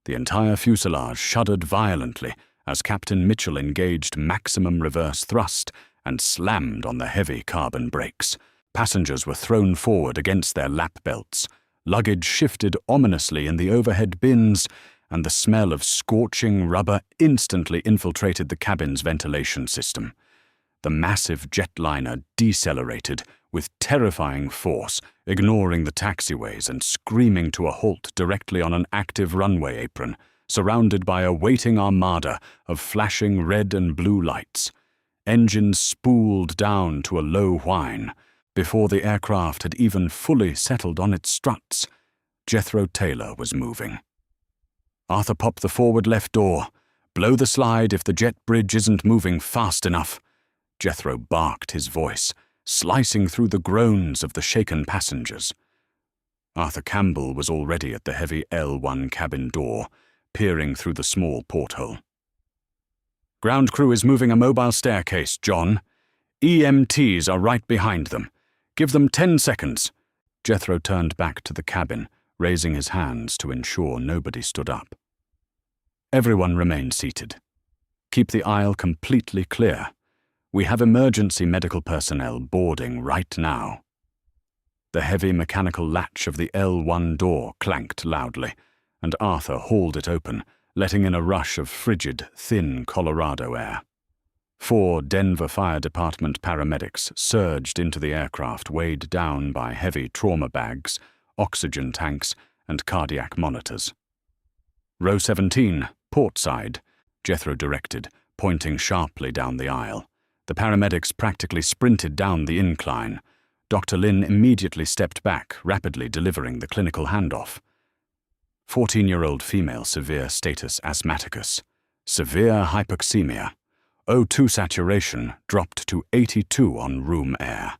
The entire fuselage shuddered violently as Captain Mitchell engaged maximum reverse thrust and slammed on the heavy carbon brakes. Passengers were thrown forward against their lap belts, Luggage shifted ominously in the overhead bins, and the smell of scorching rubber instantly infiltrated the cabin's ventilation system. The massive jetliner decelerated with terrifying force, ignoring the taxiways and screaming to a halt directly on an active runway apron, surrounded by a waiting armada of flashing red and blue lights. Engines spooled down to a low whine. Before the aircraft had even fully settled on its struts, Jethro Taylor was moving. "Arthur, pop the forward left door. Blow the slide if the jet bridge isn't moving fast enough." Jethro barked his voice, slicing through the groans of the shaken passengers. Arthur Campbell was already at the heavy L1 cabin door, peering through the small porthole. "Ground crew is moving a mobile staircase, John. EMTs are right behind them. Give them 10 seconds. Jethro turned back to the cabin, raising his hands to ensure nobody stood up. Everyone remained seated. "Keep the aisle completely clear. We have emergency medical personnel boarding right now." The heavy mechanical latch of the L1 door clanked loudly, and Arthur hauled it open, letting in a rush of frigid, thin Colorado air. 4 Denver Fire Department paramedics surged into the aircraft, weighed down by heavy trauma bags, oxygen tanks, and cardiac monitors. "Row 17, port side," Jethro directed, pointing sharply down the aisle. The paramedics practically sprinted down the incline. Dr. Lin immediately stepped back, rapidly delivering the clinical handoff. 14-year-old female, severe status asthmaticus, severe hypoxemia. O2 saturation dropped to 82 on room air.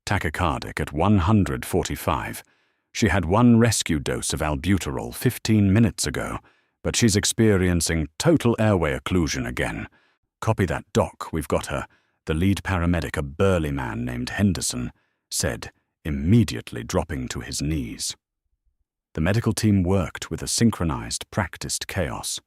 Tachycardic at 145. She had 1 rescue dose of albuterol 15 minutes ago, but she's experiencing total airway occlusion again. "Copy that, Doc, we've got her," the lead paramedic, a burly man named Henderson, said, immediately dropping to his knees. The medical team worked with a synchronized, practiced chaos.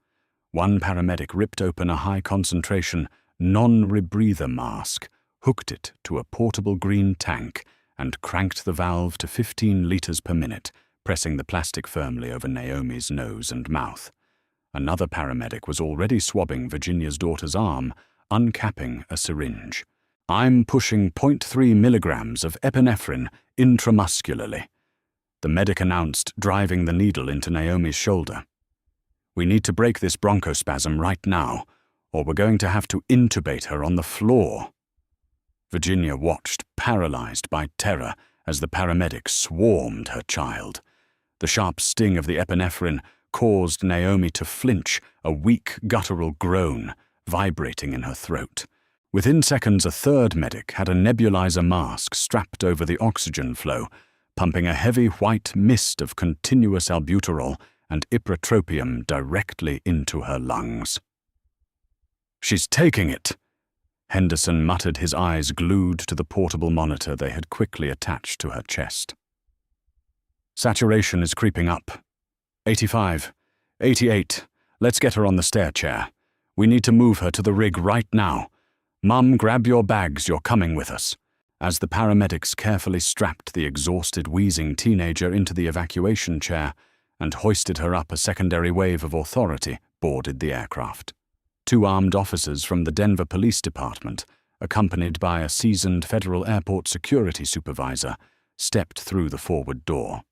One paramedic ripped open a high-concentration, non-rebreather mask, hooked it to a portable green tank, and cranked the valve to 15 liters per minute, pressing the plastic firmly over Naomi's nose and mouth. Another paramedic was already swabbing Virginia's daughter's arm, uncapping a syringe. "I'm pushing 0.3 milligrams of epinephrine intramuscularly," the medic announced, driving the needle into Naomi's shoulder. "We need to break this bronchospasm right now, or we're going to have to intubate her on the floor." Virginia watched, paralyzed by terror, as the paramedic swarmed her child. The sharp sting of the epinephrine caused Naomi to flinch, a weak, guttural groan vibrating in her throat. Within seconds, a third medic had a nebulizer mask strapped over the oxygen flow, pumping a heavy white mist of continuous albuterol and ipratropium directly into her lungs. "She's taking it," Henderson muttered, his eyes glued to the portable monitor they had quickly attached to her chest. "Saturation is creeping up. 85, 88. Let's get her on the stair chair. We need to move her to the rig right now. Mum, grab your bags, you're coming with us." As the paramedics carefully strapped the exhausted, wheezing teenager into the evacuation chair and hoisted her up, a secondary wave of authority boarded the aircraft. 2 armed officers from the Denver Police Department, accompanied by a seasoned Federal Airport security supervisor, stepped through the forward door.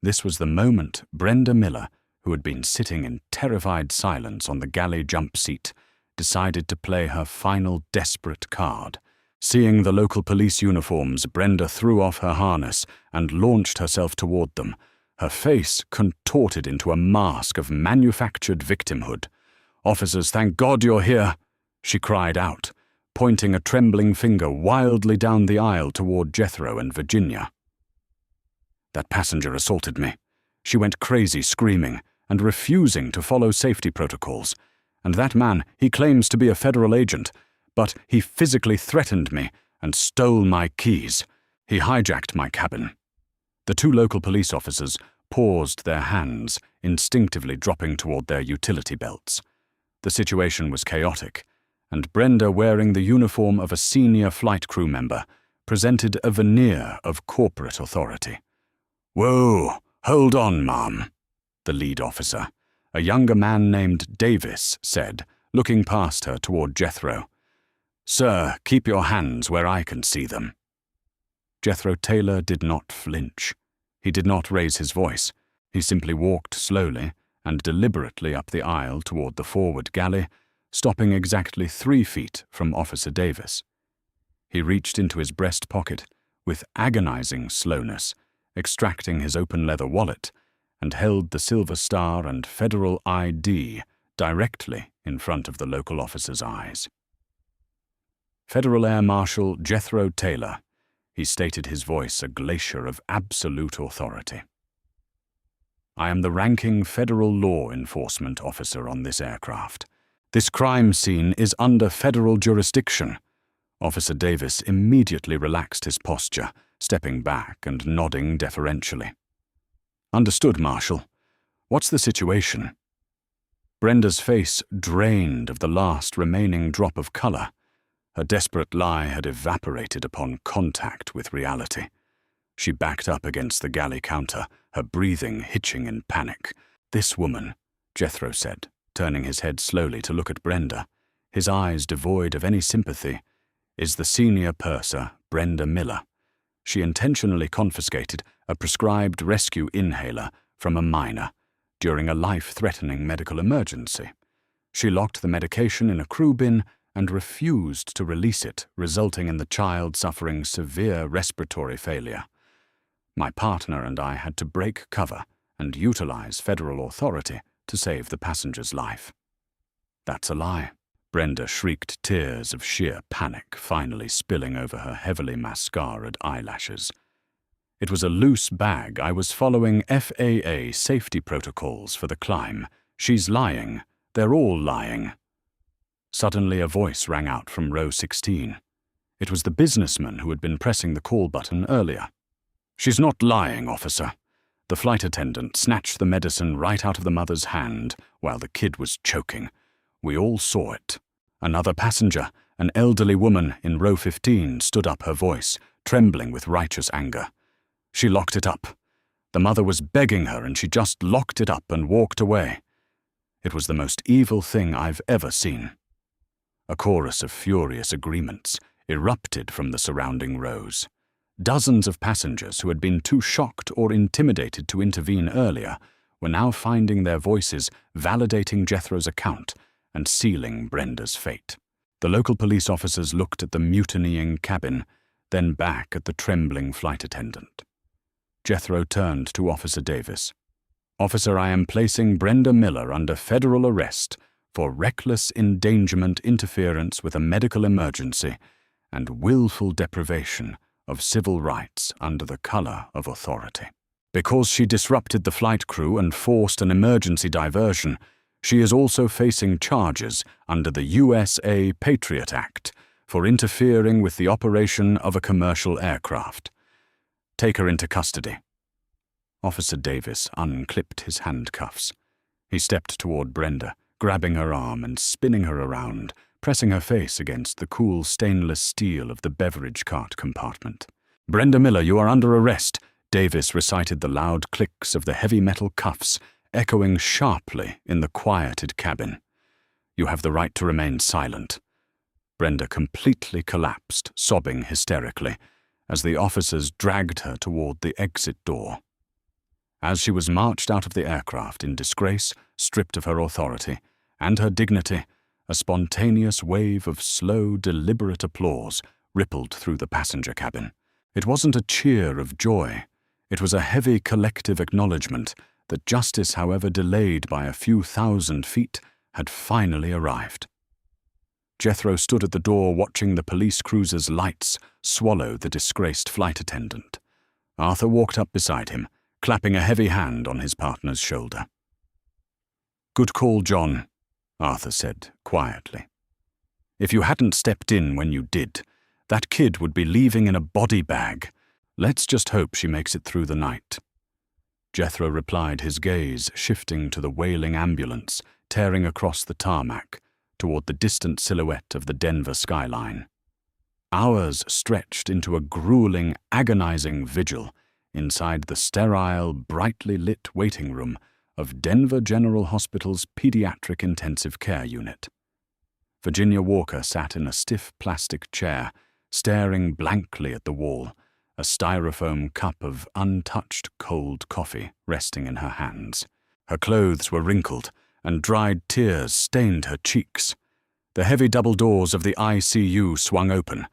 This was the moment Brenda Miller, who had been sitting in terrified silence on the galley jump seat, decided to play her final desperate card. Seeing the local police uniforms, Brenda threw off her harness and launched herself toward them, her face contorted into a mask of manufactured victimhood. "Officers, thank God you're here," she cried out, pointing a trembling finger wildly down the aisle toward Jethro and Virginia. "That passenger assaulted me. She went crazy, screaming and refusing to follow safety protocols. And that man, he claims to be a federal agent, but he physically threatened me and stole my keys. He hijacked my cabin." The 2 local police officers paused, their hands instinctively dropping toward their utility belts. The situation was chaotic, and Brenda, wearing the uniform of a senior flight crew member, presented a veneer of corporate authority. "Whoa, "Hold on, ma'am," the lead officer, a younger man named Davis, said, looking past her toward Jethro. "Sir, keep your hands where I can see them." Jethro Taylor did not flinch. He did not raise his voice. He simply walked slowly and deliberately up the aisle toward the forward galley, stopping exactly 3 feet from Officer Davis. He reached into his breast pocket with agonizing slowness, extracting his open leather wallet, and held the silver star and Federal ID directly in front of the local officer's eyes. "Federal Air Marshal Jethro Taylor," he stated, his voice a glacier of absolute authority. "I am the ranking federal law enforcement officer on this aircraft. This crime scene is under federal jurisdiction." Officer Davis immediately relaxed his posture, stepping back and nodding deferentially. "Understood, Marshal. What's the situation?" Brenda's face drained of the last remaining drop of color. Her desperate lie had evaporated upon contact with reality. She backed up against the galley counter, her breathing hitching in panic. "This woman," Jethro said, turning his head slowly to look at Brenda, his eyes devoid of any sympathy, "is the senior purser, Brenda Miller. She intentionally confiscated a prescribed rescue inhaler from a minor during a life-threatening medical emergency. She locked the medication in a crew bin and refused to release it, resulting in the child suffering severe respiratory failure. My partner and I had to break cover and utilize federal authority to save the passenger's life." "That's a lie." Brenda shrieked, tears of sheer panic finally spilling over her heavily mascaraed eyelashes. "It was a loose bag. I was following FAA safety protocols for the climb. She's lying. They're all lying." Suddenly a voice rang out from row 16. It was the businessman who had been pressing the call button earlier. "She's not lying, officer." The flight attendant snatched the medicine right out of the mother's hand while the kid was choking. "We all saw it." Another passenger, an elderly woman in row 15, stood up, her voice trembling with righteous anger. "She locked it up. The mother was begging her and she just locked it up and walked away. It was the most evil thing I've ever seen." A chorus of furious agreements erupted from the surrounding rows. Dozens of passengers who had been too shocked or intimidated to intervene earlier were now finding their voices validating Jethro's account and sealing Brenda's fate. The local police officers looked at the mutinying cabin, then back at the trembling flight attendant. Jethro turned to Officer Davis. "Officer, I am placing Brenda Miller under federal arrest for reckless endangerment, interference with a medical emergency, and willful deprivation of civil rights under the color of authority. Because she disrupted the flight crew and forced an emergency diversion, she is also facing charges under the USA Patriot Act for interfering with the operation of a commercial aircraft. Take her into custody." Officer Davis unclipped his handcuffs. He stepped toward Brenda, grabbing her arm and spinning her around, pressing her face against the cool stainless steel of the beverage cart compartment. "Brenda Miller, you are under arrest," Davis recited, the loud clicks of the heavy metal cuffs echoing sharply in the quieted cabin. "You have the right to remain silent." Brenda completely collapsed, sobbing hysterically, as the officers dragged her toward the exit door. As she was marched out of the aircraft in disgrace, stripped of her authority and her dignity, a spontaneous wave of slow, deliberate applause rippled through the passenger cabin. It wasn't a cheer of joy. It was a heavy collective acknowledgement that justice, however delayed by a few thousand feet, had finally arrived. Jethro stood at the door watching the police cruiser's lights swallow the disgraced flight attendant. Arthur walked up beside him, clapping a heavy hand on his partner's shoulder. "Good call, John," Arthur said quietly. "If you hadn't stepped in when you did, that kid would be leaving in a body bag. Let's just hope she makes it through the night." Jethro replied, his gaze shifting to the wailing ambulance tearing across the tarmac toward the distant silhouette of the Denver skyline. Hours stretched into a grueling, agonizing vigil inside the sterile, brightly lit waiting room of Denver General Hospital's Pediatric Intensive Care Unit. Virginia Walker sat in a stiff plastic chair, staring blankly at the wall, a styrofoam cup of untouched cold coffee resting in her hands. Her clothes were wrinkled, and dried tears stained her cheeks. The heavy double doors of the ICU swung open,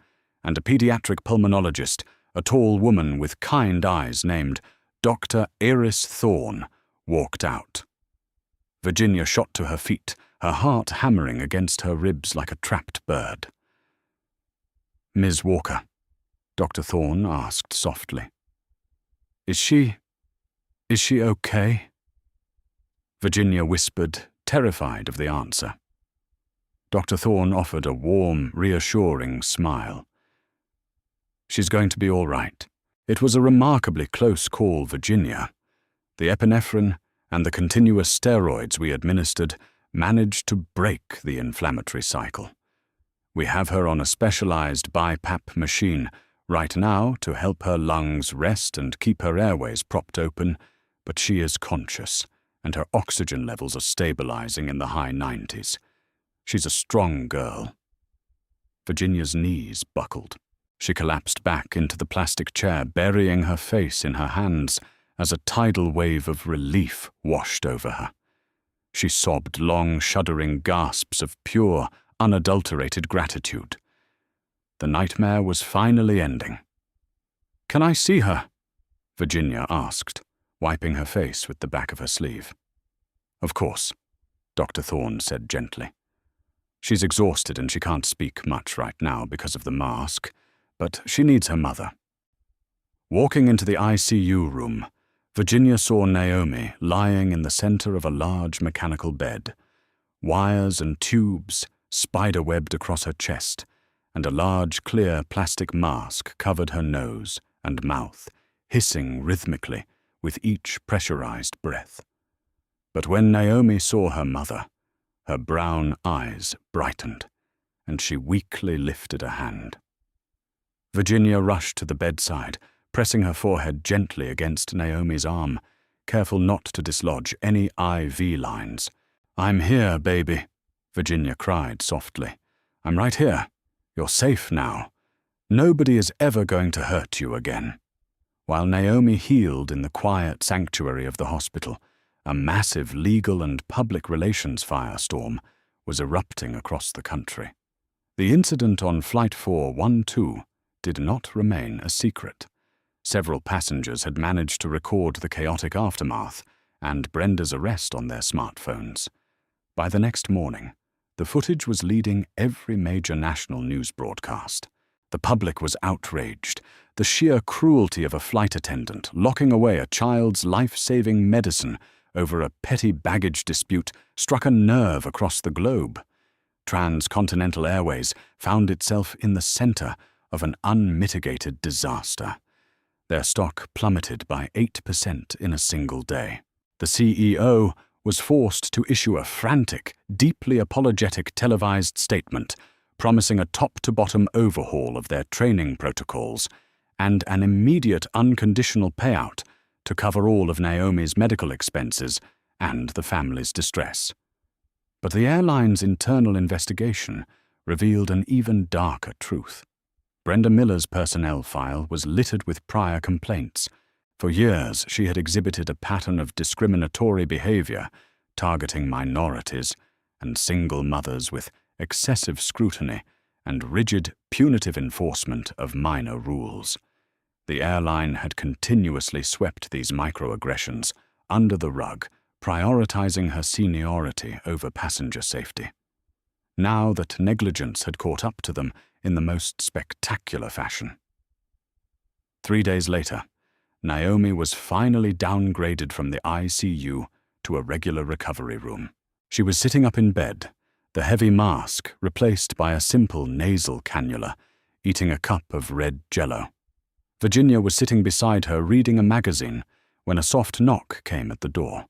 and a pediatric pulmonologist, a tall woman with kind eyes named Dr. Iris Thorne, walked out. Virginia shot to her feet, her heart hammering against her ribs like a trapped bird. "Ms. Walker," Dr. Thorne asked softly. Is she okay?" Virginia whispered, terrified of the answer. Dr. Thorne offered a warm, reassuring smile. "She's going to be all right. It was a remarkably close call, Virginia. The epinephrine and the continuous steroids we administered managed to break the inflammatory cycle. We have her on a specialized BiPAP machine right now to help her lungs rest and keep her airways propped open, but she is conscious, and her oxygen levels are stabilizing in the high 90s. She's a strong girl." Virginia's knees buckled. She collapsed back into the plastic chair, burying her face in her hands as a tidal wave of relief washed over her. She sobbed long, shuddering gasps of pure, unadulterated gratitude. The nightmare was finally ending. "Can I see her?" Virginia asked, wiping her face with the back of her sleeve. "Of course," Dr. Thorne said gently. "She's exhausted and she can't speak much right now because of the mask, but she needs her mother." Walking into the ICU room, Virginia saw Naomi lying in the center of a large mechanical bed. Wires and tubes spider-webbed across her chest, and a large clear plastic mask covered her nose and mouth, hissing rhythmically with each pressurized breath. But when Naomi saw her mother, her brown eyes brightened, and she weakly lifted a hand. Virginia rushed to the bedside, pressing her forehead gently against Naomi's arm, careful not to dislodge any IV lines. "I'm here, baby," Virginia cried softly. "I'm right here. You're safe now. Nobody is ever going to hurt you again." While Naomi healed in the quiet sanctuary of the hospital, a massive legal and public relations firestorm was erupting across the country. The incident on Flight 412 did not remain a secret. Several passengers had managed to record the chaotic aftermath and Brenda's arrest on their smartphones. By the next morning, the footage was leading every major national news broadcast. The public was outraged. The sheer cruelty of a flight attendant locking away a child's life-saving medicine over a petty baggage dispute struck a nerve across the globe. Transcontinental Airways found itself in the center of an unmitigated disaster. Their stock plummeted by 8% in a single day. The CEO was forced to issue a frantic, deeply apologetic televised statement promising a top-to-bottom overhaul of their training protocols and an immediate unconditional payout to cover all of Naomi's medical expenses and the family's distress. But the airline's internal investigation revealed an even darker truth. Brenda Miller's personnel file was littered with prior complaints. For years, she had exhibited a pattern of discriminatory behavior, targeting minorities and single mothers with excessive scrutiny and rigid, punitive enforcement of minor rules. The airline had continuously swept these microaggressions under the rug, prioritizing her seniority over passenger safety. Now that negligence had caught up to them in the most spectacular fashion. 3 days later, Naomi was finally downgraded from the ICU to a regular recovery room. She was sitting up in bed, the heavy mask replaced by a simple nasal cannula, eating a cup of red Jell-O. Virginia was sitting beside her reading a magazine when a soft knock came at the door.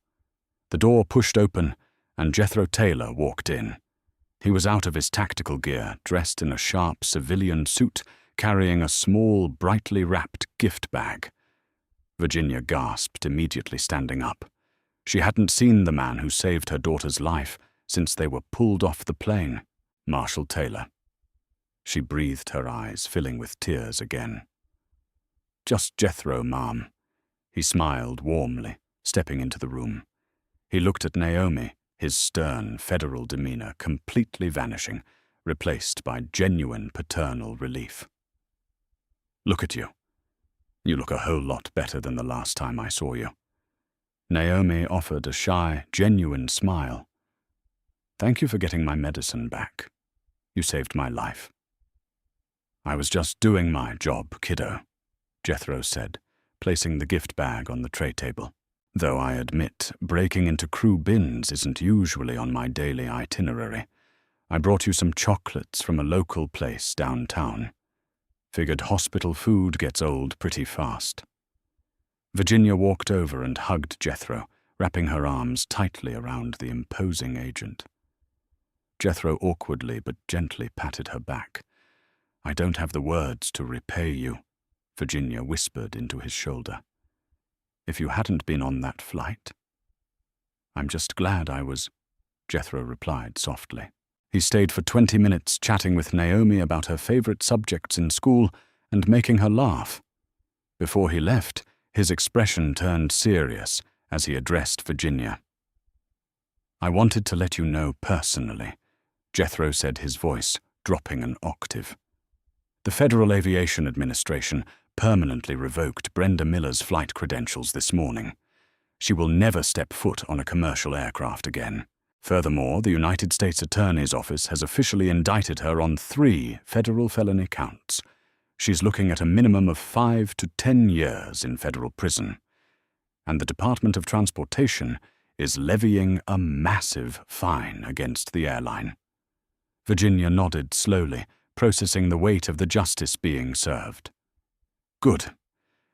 The door pushed open, and Jethro Taylor walked in. He was out of his tactical gear, dressed in a sharp civilian suit, carrying a small, brightly wrapped gift bag. Virginia gasped, immediately standing up. She hadn't seen the man who saved her daughter's life since they were pulled off the plane, Marshal Taylor. She breathed, her eyes filling with tears again. "Just Jethro, ma'am." He smiled warmly, stepping into the room. He looked at Naomi, his stern, federal demeanor completely vanishing, replaced by genuine paternal relief. "Look at you. You look a whole lot better than the last time I saw you." Naomi offered a shy, genuine smile. "Thank you for getting my medicine back. You saved my life." "I was just doing my job, kiddo," Jethro said, placing the gift bag on the tray table. "Though I admit, breaking into crew bins isn't usually on my daily itinerary. I brought you some chocolates from a local place downtown. Figured hospital food gets old pretty fast." Virginia walked over and hugged Jethro, wrapping her arms tightly around the imposing agent. Jethro awkwardly but gently patted her back. "I don't have the words to repay you," Virginia whispered into his shoulder. "If you hadn't been on that flight." "I'm just glad I was," Jethro replied softly. He stayed for 20 minutes chatting with Naomi about her favorite subjects in school and making her laugh. Before he left, his expression turned serious as he addressed Virginia. "I wanted to let you know personally," Jethro said, his voice dropping an octave. "The Federal Aviation Administration permanently revoked Brenda Miller's flight credentials this morning. She will never step foot on a commercial aircraft again. Furthermore, the United States Attorney's Office has officially indicted her on 3 federal felony counts. She's looking at a minimum of 5 to 10 years in federal prison. And the Department of Transportation is levying a massive fine against the airline." Virginia nodded slowly, processing the weight of the justice being served. "Good.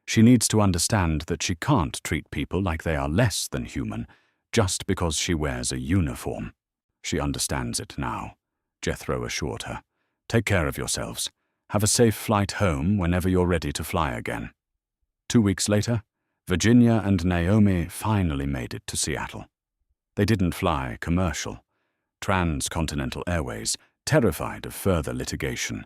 She needs to understand that she can't treat people like they are less than human just because she wears a uniform." "She understands it now," Jethro assured her. "Take care of yourselves. Have a safe flight home whenever you're ready to fly again." 2 weeks later, Virginia and Naomi finally made it to Seattle. They didn't fly commercial. Transcontinental Airways, terrified of further litigation,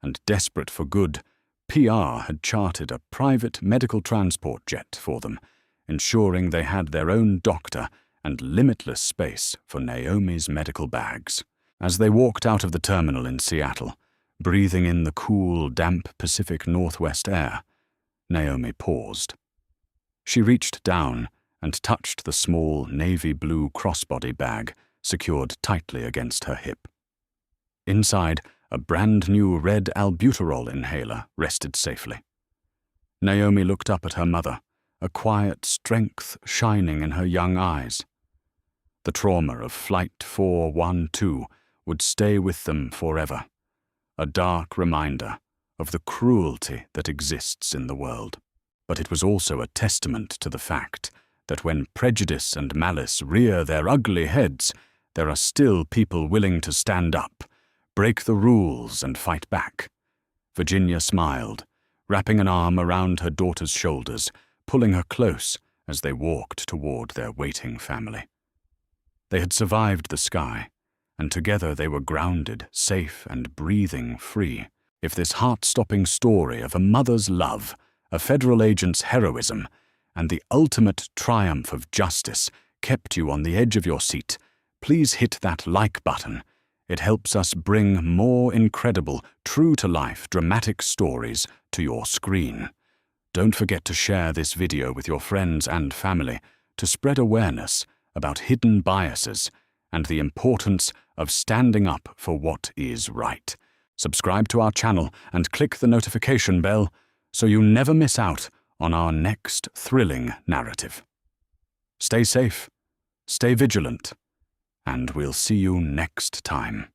and desperate for good, PR had chartered a private medical transport jet for them, ensuring they had their own doctor and limitless space for Naomi's medical bags. As they walked out of the terminal in Seattle, breathing in the cool, damp Pacific Northwest air, Naomi paused. She reached down and touched the small navy blue crossbody bag secured tightly against her hip. Inside, a brand-new red albuterol inhaler rested safely. Naomi looked up at her mother, a quiet strength shining in her young eyes. The trauma of Flight 412 would stay with them forever, a dark reminder of the cruelty that exists in the world. But it was also a testament to the fact that when prejudice and malice rear their ugly heads, there are still people willing to stand up, break the rules, and fight back. Virginia smiled, wrapping an arm around her daughter's shoulders, pulling her close as they walked toward their waiting family. They had survived the sky, and together they were grounded, safe, and breathing free. If this heart-stopping story of a mother's love, a federal agent's heroism, and the ultimate triumph of justice kept you on the edge of your seat, please hit that like button. It helps us bring more incredible, true-to-life, dramatic stories to your screen. Don't forget to share this video with your friends and family to spread awareness about hidden biases and the importance of standing up for what is right. Subscribe to our channel and click the notification bell so you never miss out on our next thrilling narrative. Stay safe, stay vigilant, and we'll see you next time.